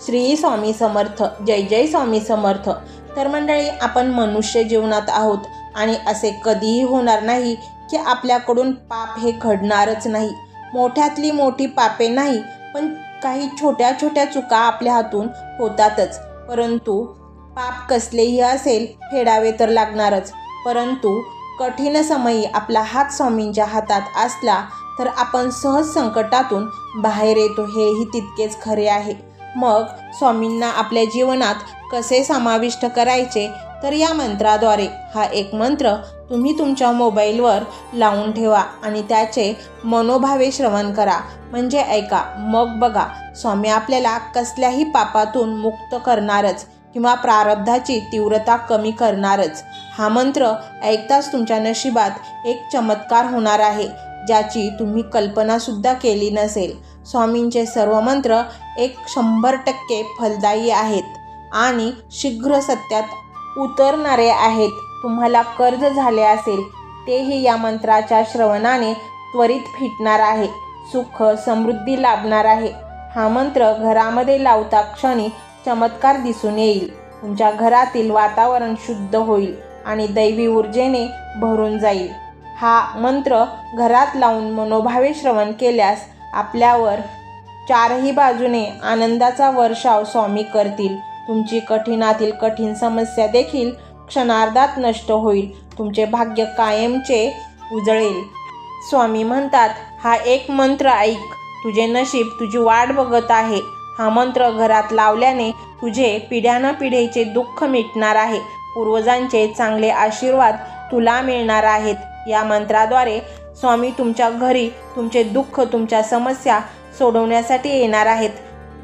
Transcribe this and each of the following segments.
श्री स्वामी समर्थ. जय जय स्वामी समर्थ. तर मंडळी, आपण मनुष्य जीवनात आहोत आणि असे कधीही होणार नाही की आपल्याकडून पाप हे घडणारच नाही. मोठ्यातली मोठी पापे नाही, पण काही छोट्या छोट्या चुका आपल्या हातून होतातच. परंतु पाप कसलेही असेल फेडावे तर लागणारच. परंतु कठीण समयी आपला हात स्वामींच्या हातात असला तर आपण सहज संकटातून बाहेर येतो, हेही तितकेच खरे आहे. मग स्वामींना आपल्या जीवनात कसे समाविष्ट करायचे, तर या मंत्राद्वारे. हा एक मंत्र तुम्ही तुमच्या मोबाईलवर लावून ठेवा आणि त्याचे मनोभावे श्रवण करा. म्हणजे ऐका, मग बघा, स्वामी आपल्याला कसल्याही पापातून मुक्त करणारच किंवा प्रारब्धाची तीव्रता कमी करणारच. हा मंत्र ऐकताच तुमच्या नशिबात एक चमत्कार होणार आहे, ज्याची तुम्ही कल्पनासुद्धा केली नसेल. स्वामींचे सर्व मंत्र 100% फलदायी आहेत आणि शीघ्र सत्यात उतरणारे आहेत. तुम्हाला कर्ज झाले असेल तेही या मंत्राच्या श्रवणाने त्वरित फिटणार आहे. सुख समृद्धी लाभणार आहे. हा मंत्र घरामध्ये लावता क्षणी चमत्कार दिसून येईल. तुमच्या घरातील वातावरण शुद्ध होईल आणि दैवी ऊर्जेने भरून जाईल. हा मंत्र घरात लावून मनोभावे श्रवण केल्यास आपल्यावर चारही बाजूने आनंदाचा वर्षाव स्वामी करतील. तुमची कठीणातील कठीण समस्या देखील क्षणार्धात नष्ट होईल. तुमचे भाग्य कायमचे उजळेल. स्वामी म्हणतात, हा एक मंत्र ऐक, तुझे नशीब तुझी वाट बघत आहे. हा मंत्र घरात लावल्याने तुझे पिढ्यानपिढीचे दुःख मिटणार आहे. पूर्वजांचे चांगले आशीर्वाद तुला मिळणार आहेत. या मंत्राद्वारे स्वामी तुमच्या घरी तुमचे दुःख, तुमच्या समस्या सोडवण्यासाठी येणार आहेत.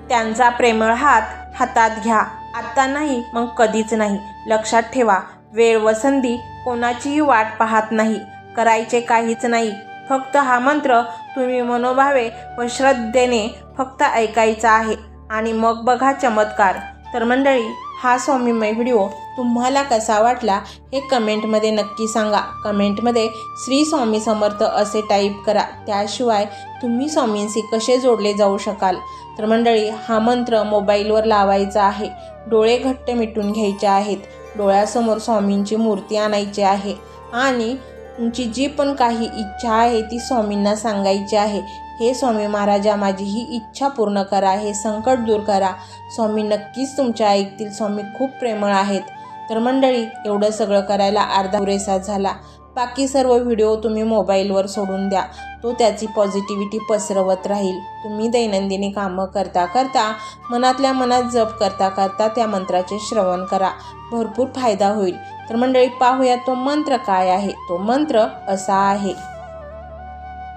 त्यांचा प्रेमळ हात हातात घ्या. आत्ता नाही, मग कधीच नाही. लक्षात ठेवा, वेळ व संधी कोणाचीही वाट पाहत नाही. करायचे काहीच नाही. फक्त हा मंत्र तुम्ही मनोभावे व श्रद्धेने फक्त ऐकायचा आहे आणि मग बघा चमत्कार. तर मंडळी, हा स्वामीमय व्हिडिओ तुम्हाला कसा वाटला हे कमेंटमध्ये नक्की सांगा. कमेंटमध्ये श्री स्वामी समर्थ असे टाईप करा. त्याशिवाय तुम्ही स्वामींशी कसे जोडले जाऊ शकाल. तर मंडळी, हा मंत्र मोबाईलवर लावायचा आहे. डोळे घट्ट मिटून घ्यायचे आहेत. डोळ्यासमोर स्वामींची मूर्ती आणायची आहे आणि तुमची जी पण काही इच्छा आहे ती स्वामींना सांगायची आहे. हे स्वामी महाराजा, माझी ही इच्छा पूर्ण करा, हे संकट दूर करा. स्वामी नक्कीच तुमच्या ऐकतील. स्वामी खूप प्रेमळ आहेत. तर मंडळी, एवढं सगळं करायला अर्धा पुरेसा झाला. बाकी सर्व व्हिडिओ तुम्ही मोबाईलवर सोडून द्या. तो त्याची पॉझिटिव्हिटी पसरवत राहील. तुम्ही दैनंदिनी कामं करता करता, मनातल्या मनात जप करता करता त्या मंत्राचे श्रवण करा. भरपूर फायदा होईल. तर मंडळी, पाहूया तो मंत्र काय आहे. तो मंत्र असा आहे.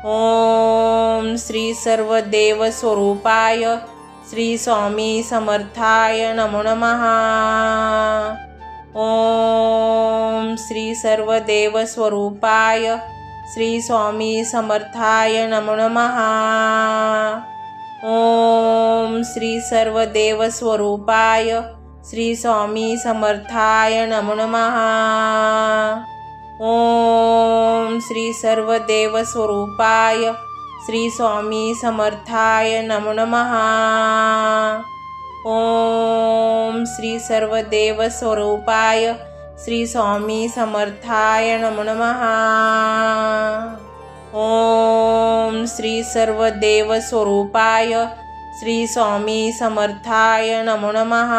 ओम श्री सर्वदेव स्वरूपाय श्री स्वामी समर्थाय नमो नमः. ओम श्री सर्वदेव स्वरूपाय श्री स्वामी समर्थाय नमो नमः. ओम श्री सर्वदेव स्वरूपाय श्री स्वामी समर्थाय नमो नमः. ओम श्री सर्वदेव स्वरूपाय श्री स्वामी समर्थाय नमो नमः. ओम श्री सर्वदेव स्वरूपाय श्री स्वामी समर्थाय नमो नमः. ओम श्री सर्वदेव स्वरूपाय श्री स्वामी समर्थाय नमो नमः.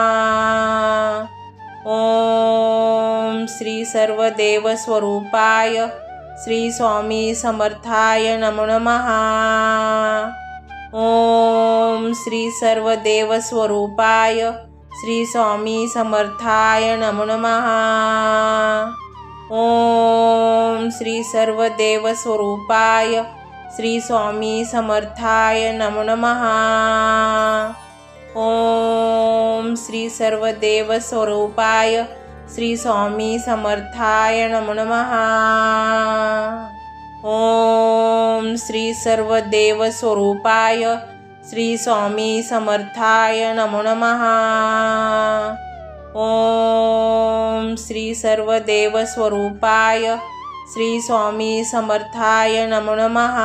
ओम श्री सर्वदेव स्वरूपाय श्री स्वामी समर्थाय नमो नमः. ओम श्री सर्वदेव स्वरूपाय श्री स्वामी समर्थाय नमो नमः. ओम श्री सर्वदेव स्वरूपाय श्री स्वामी समर्थाय नमो नमः. ओम श्री सर्वदेव स्वरूपाय श्री स्वामी समर्थाय नमो नमः. ओम श्री सर्वदेव स्वरूपाय श्री स्वामी समर्थाय नमो नमः. ओम श्री सर्वदेव स्वरूपाय श्री स्वामी समर्थाय नमो नमः.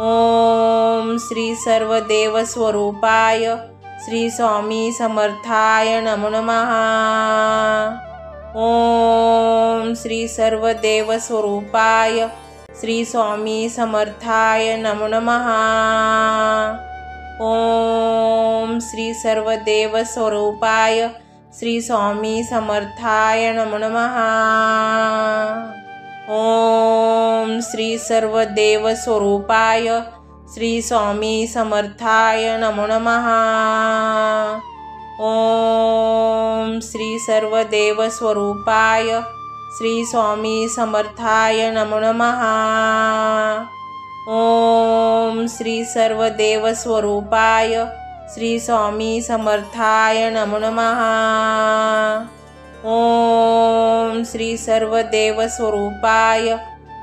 ओम श्री सर्वदेव स्वरूपाय श्री स्वामी समर्थाय नमो नमः। ओम श्री सर्वदेव स्वरूपाय श्री स्वामी समर्थाय नमो नमः। ओम श्री सर्वदेव स्वरूपाय श्री स्वामी समर्थाय नमो नमः। ओम श्री सर्वदेव स्वरूपाय श्री स्वामी समर्थाय नमो नमः। ओम श्री सर्वदेव स्वरूपाय श्री स्वामी समर्थाय नमो नमः। ओम श्री सर्वदेव स्वरूपाय श्री स्वामी समर्थाय नमो नमः। ओम श्री सर्वदेव स्वरूपाय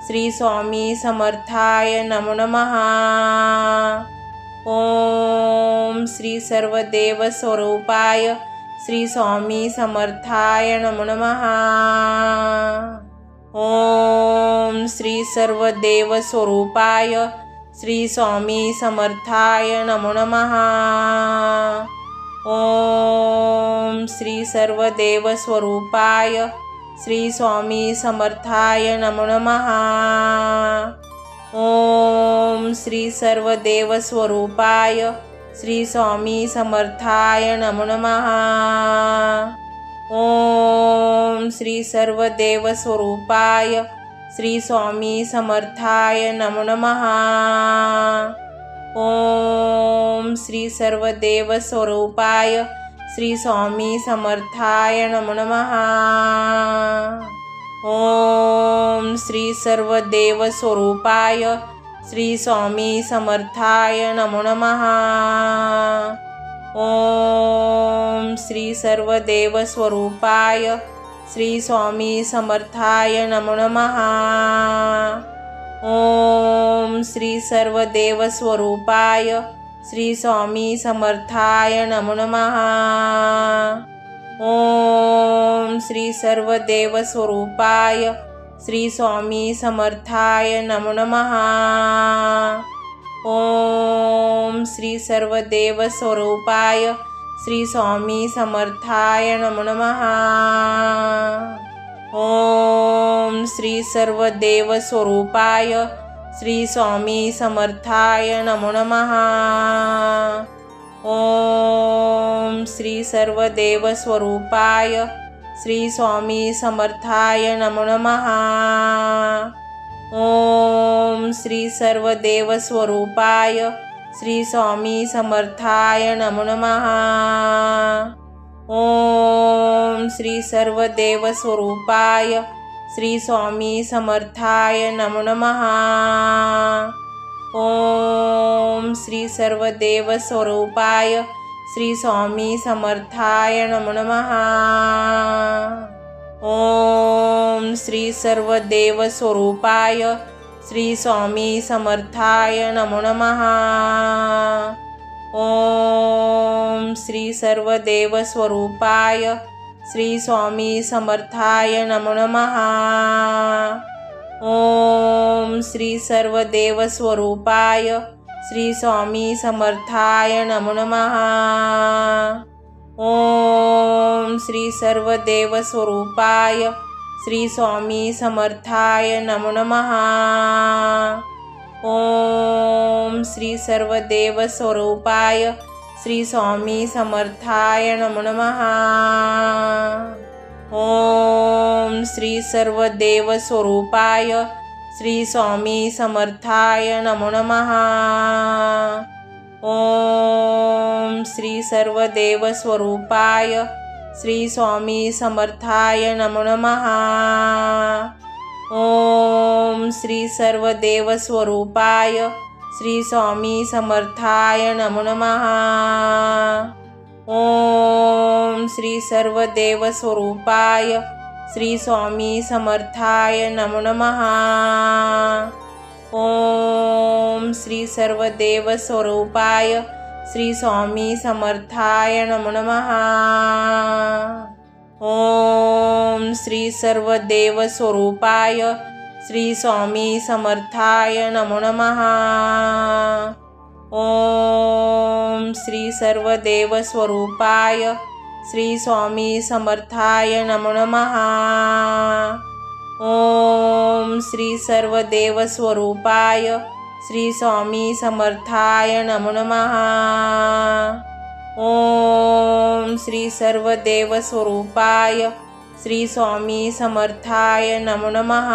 श्री स्वामी समर्थाय नमो नमः। ओम श्री सर्वदेव स्वरूपाय श्री स्वामी समर्थाय नमो नमः। ओम श्री सर्वदेव स्वरूपाय श्री स्वामी समर्थाय नमो नमः। ओम श्री सर्वदेव स्वरूपाय श्री स्वामी समर्थाय नमो नमः। ओम श्री सर्वदेव स्वरूपाय श्री स्वामी समर्थाय नमो नमः। ओम श्री सर्वदेव स्वरूपाय श्री स्वामी समर्थाय नमो नमः। ओम श्री सर्वदेव स्वरूपाय श्री स्वामी समर्थाय नमो नमः। ओम श्री सर्वदेव स्वरूपाय श्री स्वामी समर्थाय नमो नमः। ओम श्री सर्वदेव स्वरूपाय श्री स्वामी समर्थाय नमो नमः। ओम श्री सर्वदेव स्वरूपाय श्री स्वामी समर्थाय नमो नमः। ओम श्री सर्वदेव स्वरूपाय श्री स्वामी समर्थाय नमो नमः। ओम श्री सर्वदेव स्वरूपाय श्री स्वामी समर्थाय नमो नमः। ओम श्री सर्वदेव स्वरूपाय श्री स्वामी समर्थाय नमो नमः। ओम श्री सर्वदेव स्वरूपाय श्री स्वामी समर्थाय नमो नमः। ओम श्री सर्वदेव स्वरूपाय श्री स्वामी समर्थाय नमो नमः। ओम श्री सर्वदेव स्वरूपाय श्री स्वामी समर्थाय नमो नमः। ओम श्री सर्वदेव स्वरूपाय श्री स्वामी समर्थाय नमो नमः। ओम श्री सर्वदेव स्वरूपाय श्री स्वामी समर्थाय नमो नमः। ओम श्री सर्वदेव स्वरूपाय श्री स्वामी समर्थाय नमो नमः। ओम श्री सर्वदेव स्वरूपाय श्री स्वामी समर्थाय नमो नमः। ओम श्री सर्वदेव स्वरूपाय श्री स्वामी समर्थाय नमो नमः। ओम श्री सर्वदेव स्वरूपाय श्री स्वामी समर्थाय नमो नमः। ओम श्री सर्वदेव स्वरूपाय श्री स्वामी समर्थाय नमो नमः। ओम श्री सर्वदेव स्वरूपाय श्री स्वामी समर्थाय नमो नमः। ओम श्री सर्वदेव स्वरूपाय श्री स्वामी समर्थाय नमो नमः। ओम श्री सर्वदेव स्वरूपाय श्री स्वामी समर्थाय नमो नमः। ओम श्री सर्वदेव स्वरूपाय श्री स्वामी समर्थाय नमो नमः। ओम श्री सर्वदेव स्वरूपाय श्री स्वामी समर्थाय नमो नमः। ओम श्री सर्वदेवस्वरूपाय श्री स्वामी समर्थाय नमो नमः। ओम श्री सर्वदेवस्वरूपाय श्री स्वामी समर्थाय नमो नमः। ओम श्री सर्वदेवस्वरूपाय श्री स्वामी समर्थाय नमो नमः।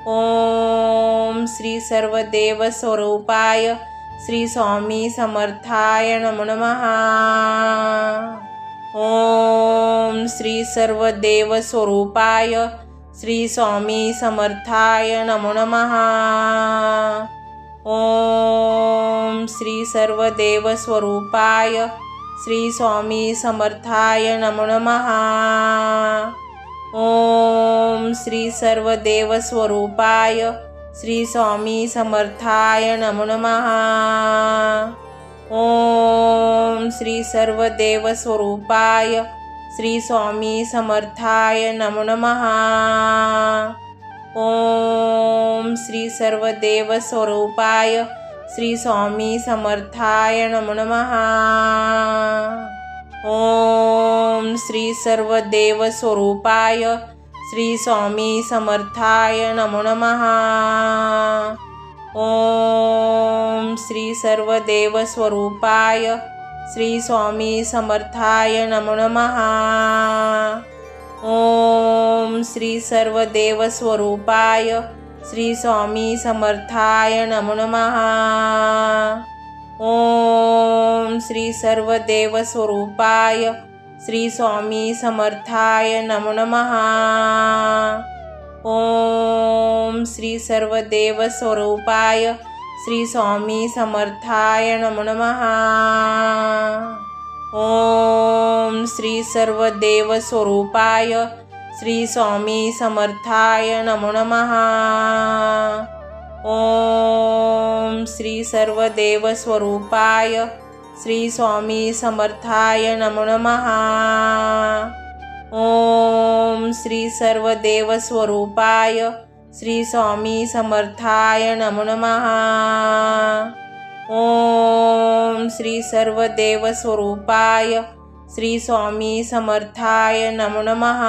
ओम श्री सर्वदेवस्वरूपाय श्री स्वामी समर्थाय नमो नमः। ओम श्री सर्वदेवस्वरूपाय श्री स्वामी समर्थाय नमो नमः। ओम श्री सर्वदेवस्वरूपाय श्री स्वामी समर्थाय नमो नमः। ओम श्री सर्वदेवस्वरूपाय श्री स्वामी समर्थाय नमो नमः। ओम श्री सर्वदेवस्वरूपाय श्री स्वामी समर्थाय नमो नमः। ओम श्री सर्वदेवस्वरूपाय श्री स्वामी समर्थाय नमो नमः। ओम श्री सर्वदेवस्वरूपाय श्री स्वामी समर्थाय नमो नमः। ओम श्री सर्वदेवस्वरूपाय श्री स्वामी समर्थाय नमो नमः। ओम श्री सर्वदेवस्वरूपाय श्री स्वामी समर्थाय नमो नमः। ओम श्री सर्वदेवस्वरूपाय श्री स्वामी समर्थाय नमो नमः। ओम श्री सर्वदेवस्वरूपाय श्री स्वामी समर्थाय नमो नमः। ओम श्री सर्वदेवस्वरूपाय श्री स्वामी समर्थाय नमो नमः। ओम श्री सर्वदेवस्वरूपाय श्री स्वामी समर्थाय नमो नमः। ओम श्री सर्वदेवस्वरूपाय श्री स्वामी समर्थाय नमो नमः। ओम श्री सर्वदेवस्वरूपाय श्री स्वामी समर्थाय नमो नमः।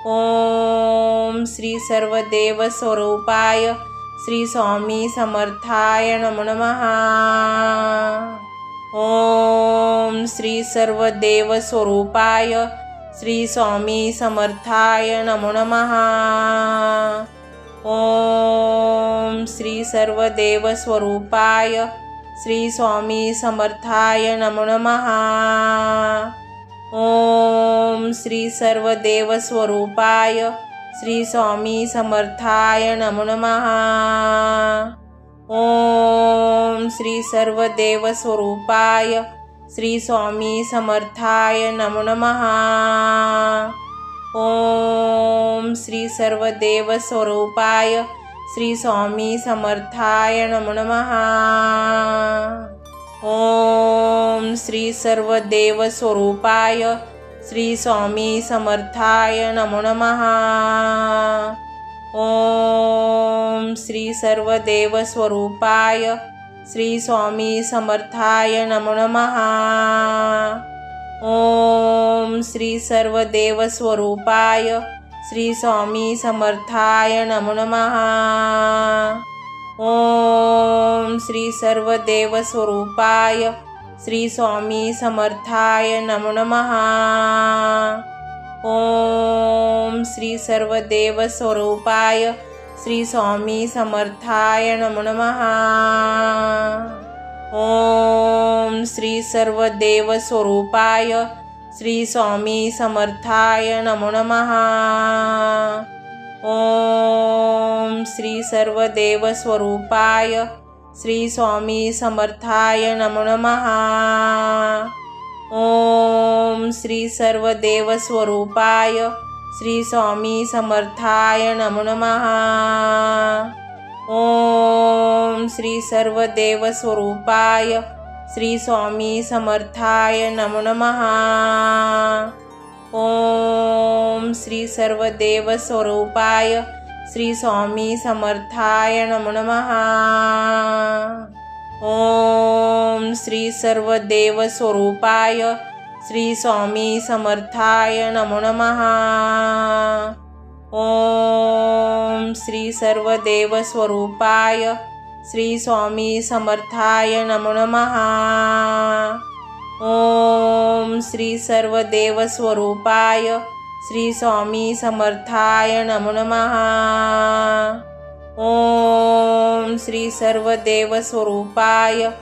ओम श्री सर्वदेवस्वरूपाय श्री स्वामी समर्थाय नमो नमः। ओम श्री सर्वदेवस्वरूपाय श्री स्वामी समर्थाय नमो नमः। ओम श्री सर्वदेवस्वरूपाय श्री स्वामी समर्थाय नमो नमः। ओम श्री सर्वदेवस्वरूपाय श्री स्वामी समर्थाय नमो नमः। ओम श्री सर्वदेवस्वरूपाय श्री स्वामी समर्थाय नमो नमः। ओम श्री सर्वदेवस्वरूपाय श्री स्वामी समर्थाय नमो नमः। ओम श्री सर्वदेवस्वरूपाय श्री स्वामी समर्थाय नमो नमः। ओम श्री सर्वदेवस्वरूपाय श्री स्वामी समर्थाय नमो नमः। ओम श्री सर्वदेवस्वरूपाय श्री स्वामी समर्थाय नमो नमः। ओम श्री सर्वदेवस्वरूपाय श्री स्वामी समर्थाय नमो नमः। ओम श्री सर्वदेवस्वरूपाय श्री स्वामी समर्थाय नमो नमः। ओम श्री सर्वदेवस्वरूपाय श्री स्वामी समर्थाय नमो नमः। ओम श्री सर्वदेवस्वरूपाय श्री स्वामी समर्थाय नमो नमः। ओम श्री सर्वदेवस्वरूपाय श्री स्वामी समर्थाय नमो नमः। ओम श्री सर्वदेवस्वरूपाय श्री स्वामी समर्थाय नमो नमः। ओम श्री सर्वदेवस्वरूपाय श्री स्वामी समर्थाय नमो नमः। ओम श्री सर्वदेवस्वरूपाय श्री स्वामी समर्थाय नमो नमः। ओम श्री सर्वदेवस्वरूपाय श्री स्वामी समर्थाय नमो नमः। ओम श्री सर्वदेवस्वरूपाय श्री स्वामी समर्थाय नमो नमः। ओम श्री सर्वदेवस्वरूपाय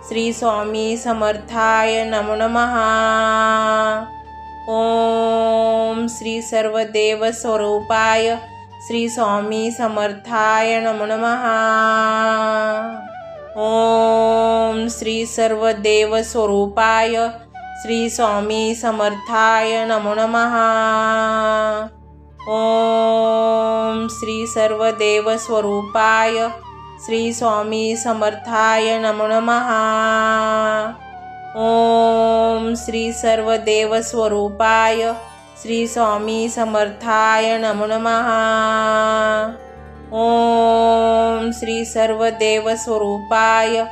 श्री स्वामी समर्थाय नमो नमः। ओम श्री सर्वदेवस्वरूपाय श्री स्वामी समर्थाय नमो नमः। ओम श्री सर्वदेवस्वरूपाय श्री स्वामी समर्थाय नमो नमः। ओम श्री सर्वदेवस्वरूपाय श्री स्वामी समर्थाय नमो नमः। ओम श्री सर्वदेवस्वरूपाय श्री स्वामी समर्थाय नमो नमः। ओम श्री सर्वदेवस्वरूपाय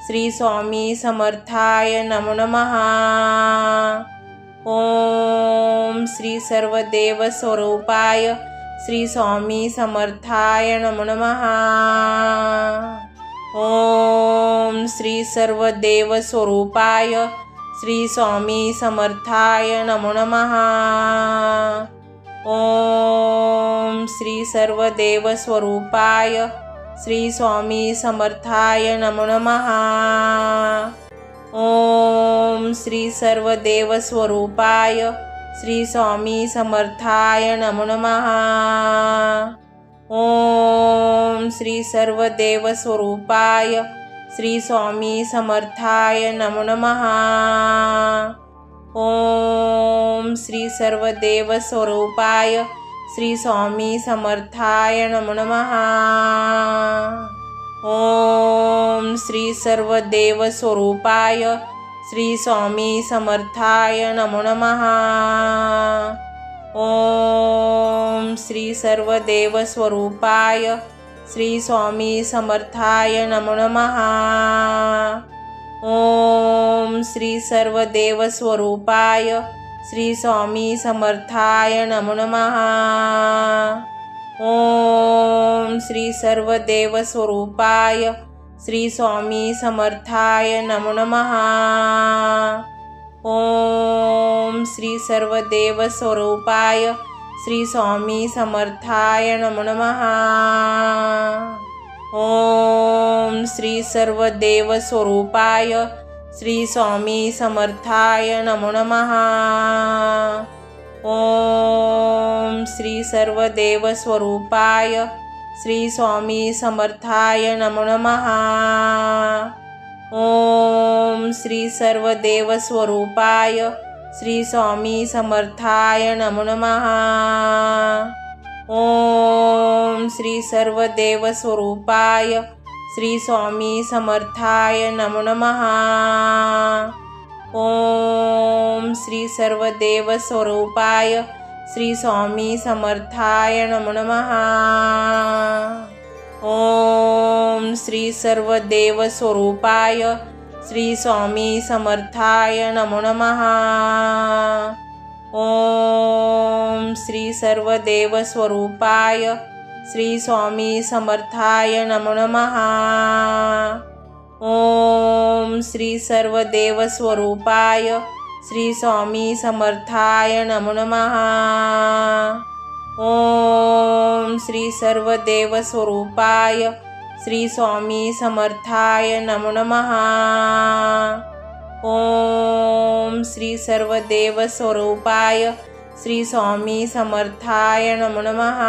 श्री स्वामी समर्थाय नमो नमः। ओम श्री सर्वदेवस्वरूपाय श्री स्वामी समर्थाय नमो नमः। ओम श्री सर्वदेवस्वरूपाय श्री स्वामी समर्थाय नमो नमः। ओम श्री सर्वदेवस्वरूपाय श्री स्वामी समर्थाय नमो नमः। ओम श्री सर्वदेवस्वरूपाय श्री स्वामी समर्थाय नमो नमः। ओम श्री सर्वदेवस्वरूपाय श्री स्वामी समर्थाय नमो नमः। ओम श्री सर्वदेवस्वरूपाय श्री स्वामी समर्थाय नमो नमः। ओम श्री सर्वदेवस्वरूपाय श्री स्वामी समर्थाय नमो नमः। ओम श्री सर्वदेवस्वरूपाय श्री स्वामी समर्थाय नमो नमः। ओम श्री सर्वदेवस्वरूपाय श्री स्वामी समर्थाय नमो नमः। ओम श्री सर्वदेवस्वरूपाय श्री स्वामी समर्थाय नमो नमः। ओम श्री सर्वदेवस्वरूपाय श्री स्वामी समर्थाय नमो नमः। ओम श्री सर्वदेवस्वरूपाय श्री स्वामी समर्थाय नमो नमः। ओम श्री सर्वदेवस्वरूपाय श्री स्वामी समर्थाय नमो नमः। ओम श्री सर्वदेवस्वरूपाय श्री स्वामी समर्थाय नमो नमः। ओम श्री सर्वदेवस्वरूपाय श्री स्वामी समर्थाय नमो नमः। ओम श्री सर्वदेवस्वरूपाय श्री स्वामी समर्थाय नमो नमः। ओम श्री सर्वदेवस्वरूपाय श्री स्वामी समर्थाय नमो नमः। ओम श्री सर्वदेवस्वरूपाय श्री स्वामी समर्थाय नमो नमः। ओम श्री सर्वदेवस्वरूपाय श्री स्वामी समर्थाय नमो नमः। ओम श्री सर्वदेवस्वरूपाय श्री स्वामी समर्थाय नमो नमः। ओम श्री सर्वदेवस्वरूपाय श्री स्वामी समर्थाय नमो नमः।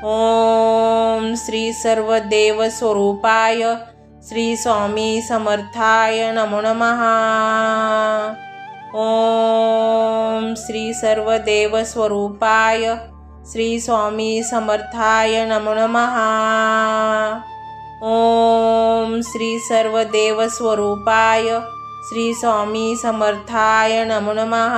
ओम श्री सर्वदेवस्वरूपाय श्री स्वामी समर्थाय नमो नमः। ओम श्री सर्वदेवस्वरूपाय श्री स्वामी समर्थाय नमो नमः। ओम श्री सर्वदेवस्वरूपाय श्री स्वामी समर्थाय नमो नमः।